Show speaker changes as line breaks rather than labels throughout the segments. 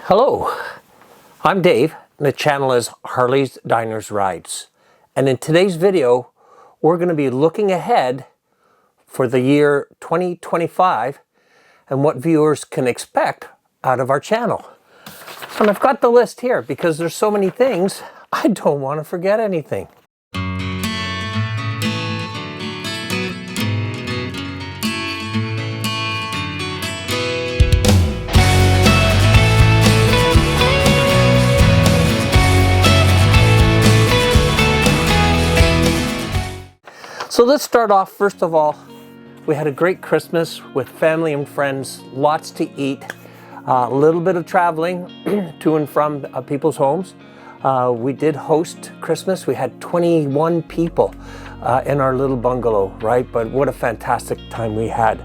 Hello, I'm Dave, and the channel is Harleys, Diners, Rides. And in today's video, we're going to be looking ahead for the year 2025 and what viewers can expect out of our channel. And I've got the list here because there's so many things, I don't want to forget anything. So let's start off, first of all, we had a great Christmas with family and friends, lots to eat, a little bit of traveling to and from people's homes. We did host Christmas. We had 21 people in our little bungalow, right? But what a fantastic time we had.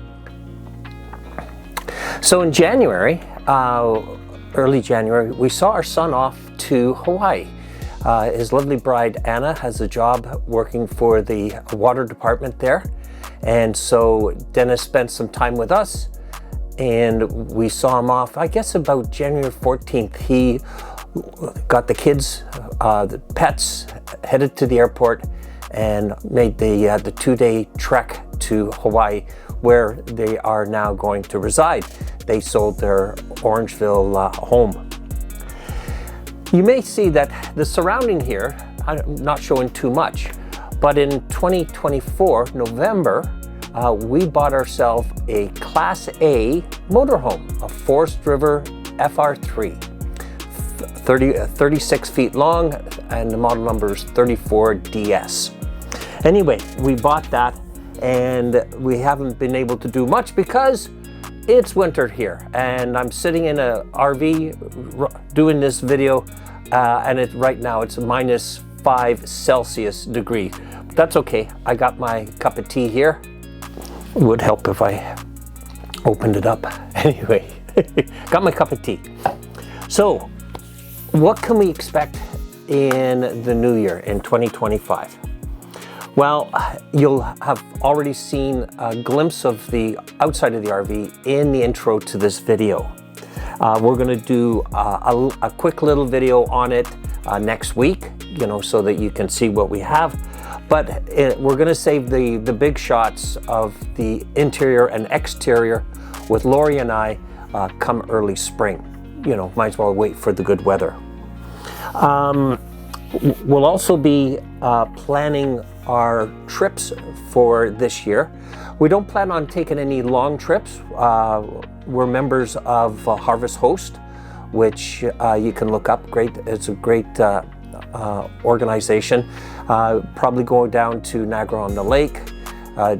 So in January, early January, we saw our son off to Hawaii. His lovely bride, Anna, has a job working for the water department there. And so Dennis spent some time with us and we saw him off, I guess about January 14th. He got the kids, the pets, headed to the airport and made the two-day trek to Hawaii, where they are now going to reside. They sold their Orangeville home. You may see that the surrounding here, I'm not showing too much, but in 2024, November, we bought ourselves a Class A motorhome, a Forest River FR3, 36 feet long, and the model number is 34DS. Anyway, we bought that, and we haven't been able to do much because it's winter here, and I'm sitting in a RV doing this video, and right now it's -5 Celsius degree. That's okay. I got my cup of tea here. It would help if I opened it up. Anyway, got my cup of tea. So, what can we expect in the new year, in 2025? Well, you'll have already seen a glimpse of the outside of the RV in the intro to this video. We're going to do a quick little video on it next week, so that you can see what we have. But we're going to save the big shots of the interior and exterior with Lori and I come early spring. Might as well wait for the good weather. We'll also be planning our trips for this year. We don't plan on taking any long trips. We're members of Harvest Host, which you can look up. It's a great organization. Probably going down to Niagara-on-the-Lake,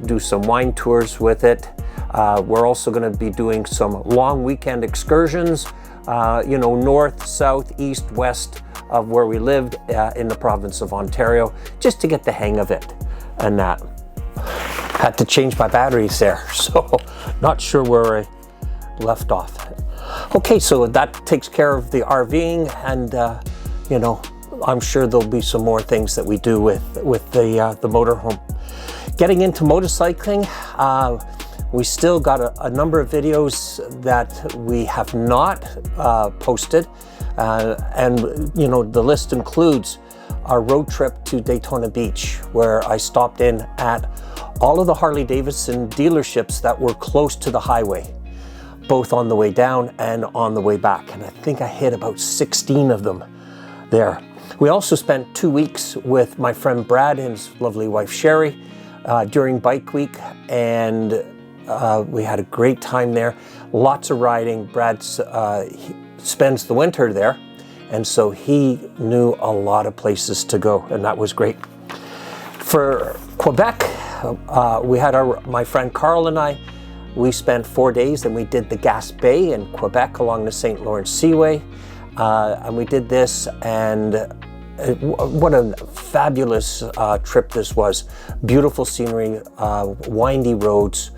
do some wine tours with it. We're also going to be doing some long weekend excursions, north, south, east, west of where we lived in the province of Ontario, just to get the hang of it. And that had to change my batteries there, so not sure where I left off. Okay, so that takes care of the RVing, and I'm sure there'll be some more things that we do with the motorhome. Getting into motorcycling, we still got a number of videos that we have not posted, and the list includes our road trip to Daytona Beach, where I stopped in at all of the Harley-Davidson dealerships that were close to the highway, both on the way down and on the way back. And I think I hit about 16 of them there. We also spent 2 weeks with my friend Brad and his lovely wife Sherry during Bike Week, and we had a great time there. Lots of riding. Brad spends the winter there, and so he knew a lot of places to go, and that was great. For Quebec, we had my friend Carl and I, we spent 4 days and we did the Gaspé in Quebec along the St. Lawrence Seaway. And we did this, and what a fabulous trip this was. Beautiful scenery, windy roads,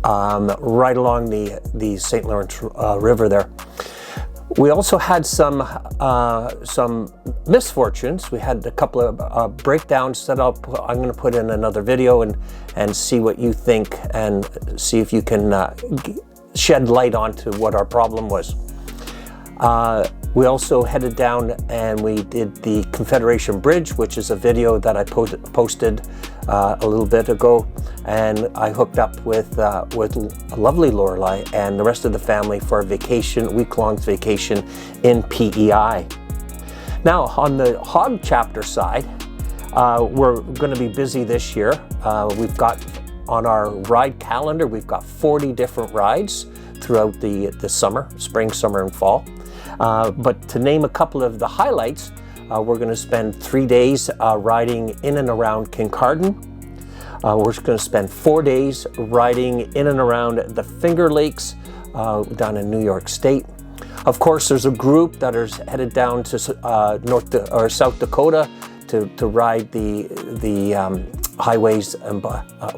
right along the St. Lawrence River there. We also had some misfortunes. We had a couple of breakdowns that I'm going to put in another video and see what you think, and see if you can shed light onto what our problem was. We also headed down and we did the Confederation Bridge, which is a video that I posted a little bit ago, and I hooked up with a lovely Lorilei and the rest of the family for a vacation, week-long vacation in PEI. Now, on the hog chapter side, we're going to be busy this year. We've got on our ride calendar, we've got 40 different rides throughout the summer, spring, summer, and fall. But to name a couple of the highlights, we're going to spend 3 days riding in and around Kincardine. We're going to spend 4 days riding in and around the Finger Lakes down in New York State. Of course, there's a group that is headed down to South Dakota to ride the highways and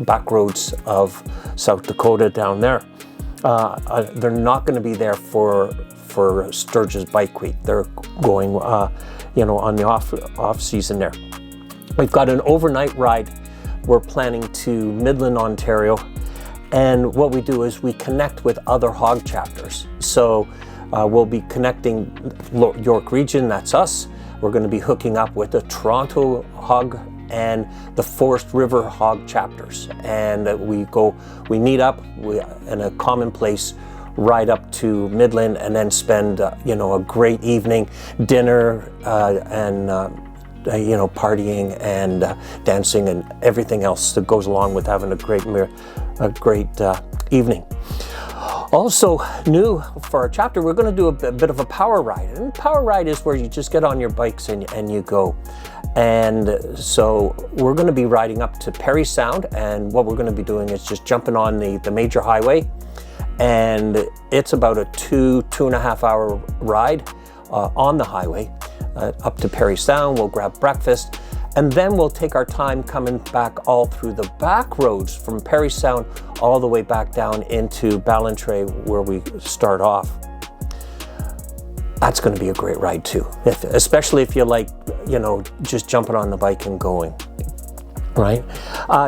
back roads of South Dakota down there. They're not going to be there for Sturgis Bike Week. They're going, on the off season there. We've got an overnight ride. We're planning to Midland, Ontario, and what we do is we connect with other hog chapters. So we'll be connecting York Region, that's us. We're going to be hooking up with the Toronto Hog and the Forest River Hog chapters, and we meet up in a common place, ride up to Midland, and then spend a great evening, dinner and partying and dancing and everything else that goes along with having a great evening. Also new for our chapter, we're going to do a bit of a power ride. And power ride is where you just get on your bikes and you go. And so we're going to be riding up to Perry Sound, and what we're going to be doing is just jumping on the major highway, and it's about a 2.5 hour ride on the highway up to Perry Sound. We'll grab breakfast, and then we'll take our time coming back all through the back roads from Perry Sound all the way back down into Ballantrae, where we start off. That's going to be a great ride too, especially if you like, just jumping on the bike and going, right?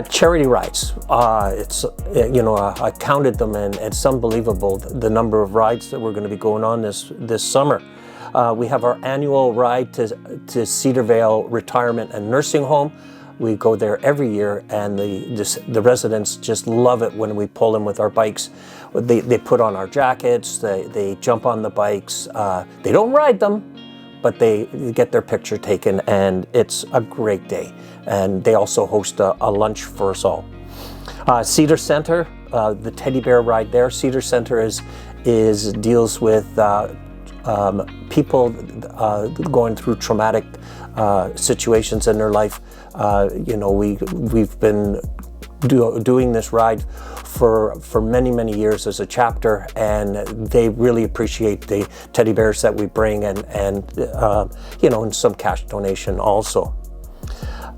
Charity rides. I counted them, and it's unbelievable the number of rides that we're going to be going on this summer. We have our annual ride to Cedarvale Retirement and Nursing Home. We go there every year, and the residents just love it when we pull in with our bikes. They put on our jackets, they jump on the bikes. They don't ride them, but they get their picture taken, and it's a great day. And they also host a lunch for us all. Cedar Center, the teddy bear ride there. Cedar Center deals with people going through traumatic situations in their life. We've been doing this ride for many years as a chapter, and they really appreciate the teddy bears that we bring, and some cash donation also.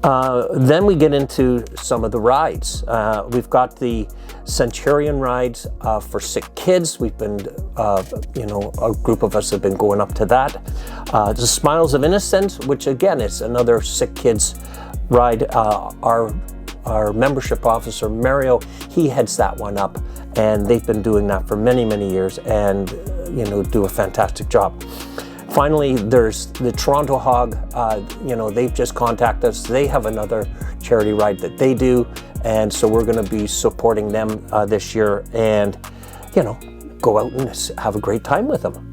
Then we get into some of the rides. We've got the Centurion rides for sick kids. We've been, a group of us have been going up to that. The Smiles of Innocence, which again is another sick kids ride. Our membership officer, Mario, he heads that one up, and they've been doing that for many years, and do a fantastic job. Finally, there's the Toronto Hog. They've just contacted us. They have another charity ride that they do, and so we're going to be supporting them this year, and go out and have a great time with them.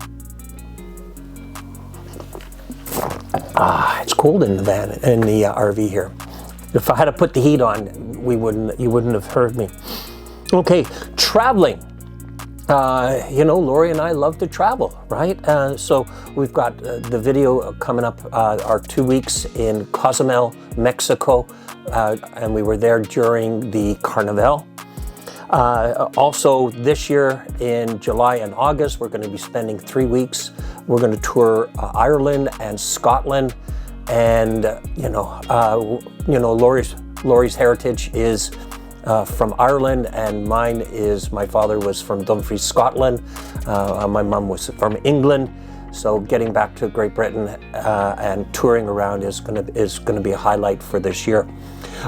It's cold in the van, in the RV here. If I had to put the heat on, you wouldn't have heard me. Okay, traveling. Lori and I love to travel, right? So we've got the video coming up, our 2 weeks in Cozumel, Mexico, and we were there during the Carnival. Also this year in July and August, we're going to be spending 3 weeks. We're going to tour Ireland and Scotland, and Lori's heritage is from Ireland, and mine is, my father was from Dumfries, Scotland. My mum was from England. So getting back to Great Britain and touring around is going to be a highlight for this year.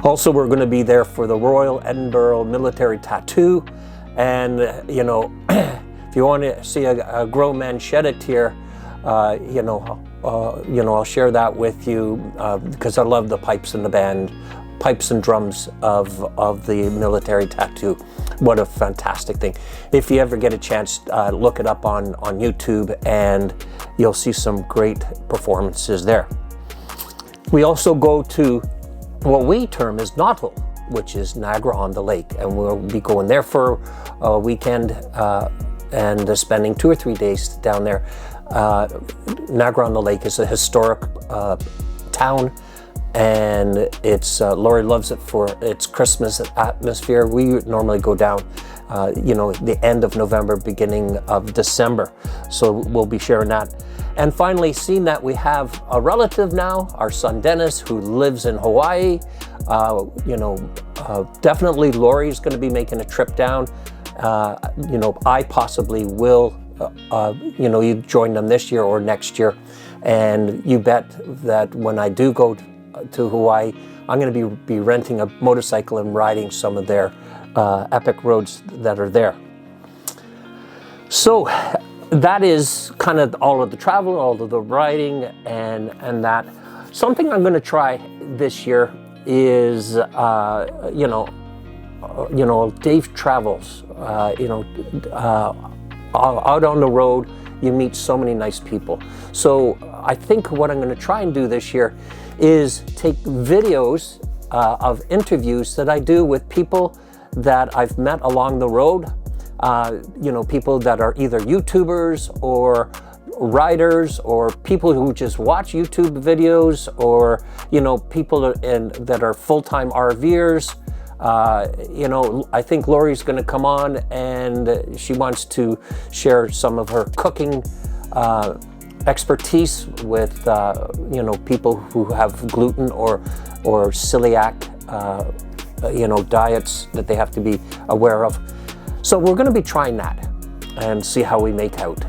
Also, we're going to be there for the Royal Edinburgh Military Tattoo, and if you want to see a grown man shed a tear, I'll share that with you because I love the pipes and the band, pipes and drums of the military tattoo. What a fantastic thing. If you ever get a chance, look it up on YouTube and you'll see some great performances there. We also go to what we term as Nautil, which is Niagara-on-the-Lake, and we'll be going there for a weekend and spending 2 or 3 days down there. Niagara-on-the-Lake is a historic town, and it's Lori loves it for its Christmas atmosphere. We normally go down the end of November, beginning of December, so we'll be sharing that. And finally, seeing that we have a relative now, our son Dennis, who lives in Hawaii, definitely Lori's going to be making a trip down. I possibly will you join them this year or next year, and you bet that when I do go to Hawaii, I'm going to be renting a motorcycle and riding some of their epic roads that are there. So that is kind of all of the travel, all of the riding, and that. Something I'm going to try this year is Dave travels. Out on the road, you meet so many nice people. So I think what I'm going to try and do this year is take videos of interviews that I do with people that I've met along the road. People that are either YouTubers or riders, or people who just watch YouTube videos, or people that are full-time RVers. I think Lori's going to come on and she wants to share some of her cooking expertise with people who have gluten or celiac diets that they have to be aware of. So we're going to be trying that and see how we make out.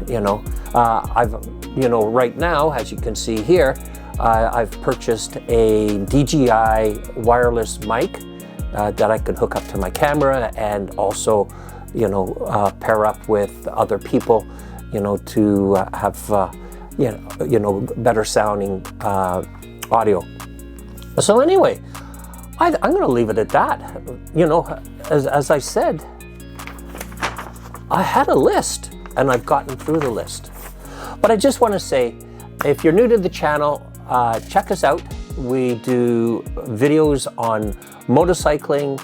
Right now, as you can see here, I've purchased a DJI wireless mic that I can hook up to my camera, and also, pair up with other people, to have, better sounding audio. So anyway, I'm going to leave it at that. As I said, I had a list, and I've gotten through the list. But I just want to say, if you're new to the channel, check us out. We do videos on motorcycling,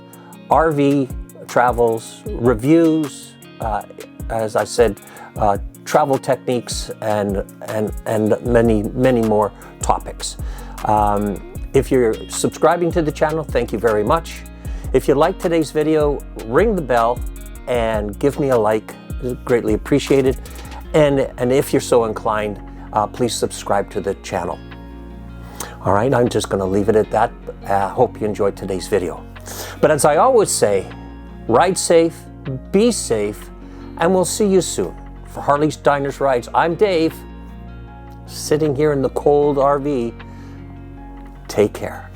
RV travels, reviews, as I said, travel techniques, and many, many more topics. If you're subscribing to the channel, thank you very much. If you like today's video, ring the bell and give me a like. Greatly appreciated. And if you're so inclined, please subscribe to the channel. All right, I'm just going to leave it at that. Hope you enjoyed today's video. But as I always say, ride safe, be safe, and we'll see you soon. For Harleys, Diners, Rides, I'm Dave, sitting here in the cold RV. Take care.